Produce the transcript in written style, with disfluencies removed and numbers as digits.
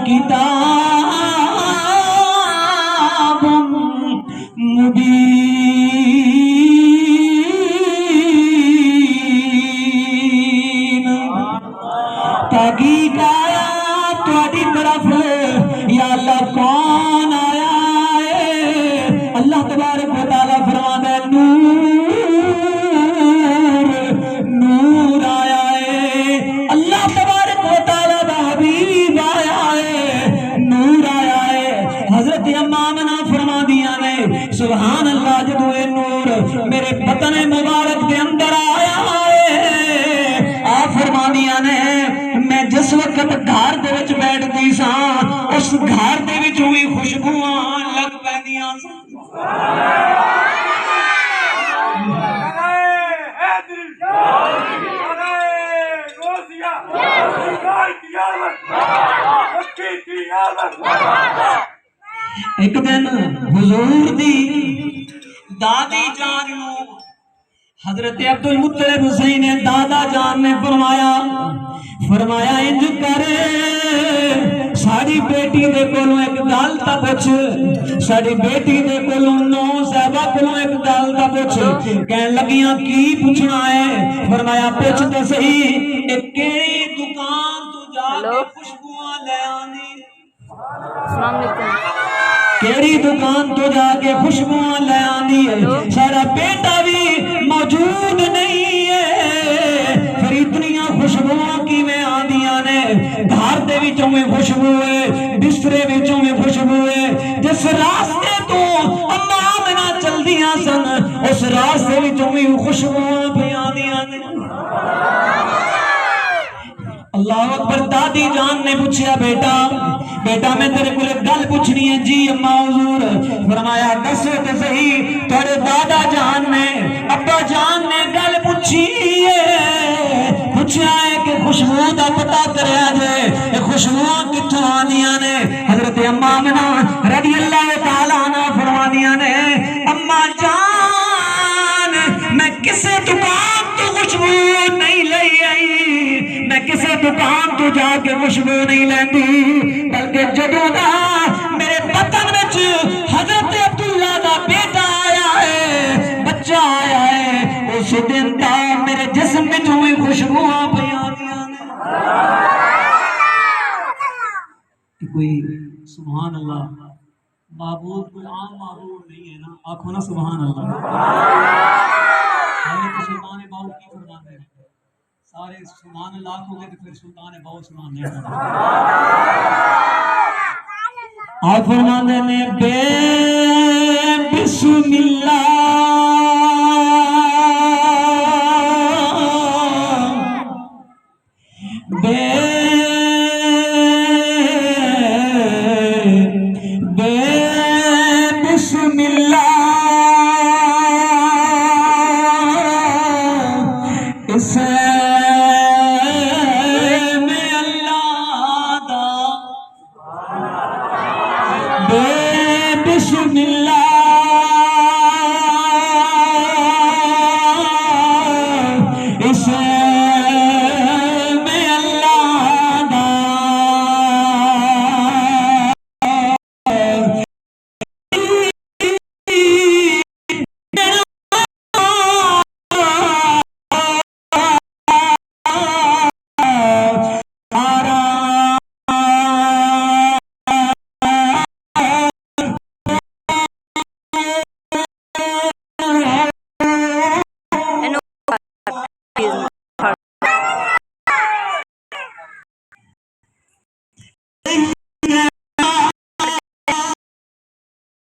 کتاب مبین تحقیق آیا تہاڈی طرف یا اللہ کون آیا ہے اللہ تبارک و تعالی فرماتا ہے نور آیا ہے اللہ تبارک و تعالی دا حبیب آیا ہے نور آیا ہے حضرت امامنا فرما دیا نے سبحان اللہ جدو اے نور میرے بدن مبارک دے اندر آیا ہے آپ فرما دیا نے میں جس وقت گھر دے وچ بیٹھدی ساں اس گھر دے وچ ہوئی خوشبوواں لگ پیندیاں سن ایک دن حضور دی دادی جان نو حضرت عبد المطلب حسین دادا جان نے فرمایا انج کرے ساری بیٹی دے کولوں ایک گل تا پوچھ ساری بیٹی دے کولوں نو صاحبہ کولوں ایک گل تا پوچھ کہن لگیاں کی پوچھنا ہے فرمایا پوچھ تے صحیح ایک کیڑی دکان تو جا کے خوشبوواں لے آنی السلام علیکم کیڑی دکان تو جا کے خوشبوواں لے آنی ہے سارا بیٹا بھی موجود نہیں ہے پھر اتنیاں خوشبوواں کی میں آندیاں نے گھر دے وچوں میں خوشبو ہے بسترے وچوں میں خوشبو ہے جس راستے تو اما آمنہ چلدیاں سن اس راستے وچوں میں خوشبوواں پہ آندیاں نے اللہ اکبر دادی جان نے پوچھا بیٹا میں تیرے کو ایک گل پوچھنی ہے جی اما حضور فرمایا دس تے صحیح تیرے دادا جان نے ابا جان نے گل پوچھی ہے پوچھا ہے کہ خوشبو دا پتہ کریا جے خوشبوواں کتھوں آندیاں نے حضرت اما آمنہ رضی اللہ تعالی عنہ فرمانیاں نے اما جان میں کسے دکان تو خوشبو نہیں لئی آئی میں کسے دکان تو جا کے خوشبو نہیں لیندی بلکہ جدوں دا میرے بدن وچ حضرت عبداللہ دا بیٹا آیا ہے بچہ آیا ہے اس دن دا میرے جسم وچ ہوئی خوشبوواں پیاں دیاں نے کوئی سبحان اللہ معبود کوئی عام معبود نہیں ہے نا آنکھوں نا سبحان اللہ حضرت سلطان باؤ کی فرماتے ہیں سارے سبحان اللہ کو گئے تو پھر سلطان باؤ سبحان نہیں آپ فرماتے ہیں بے بسم اللہ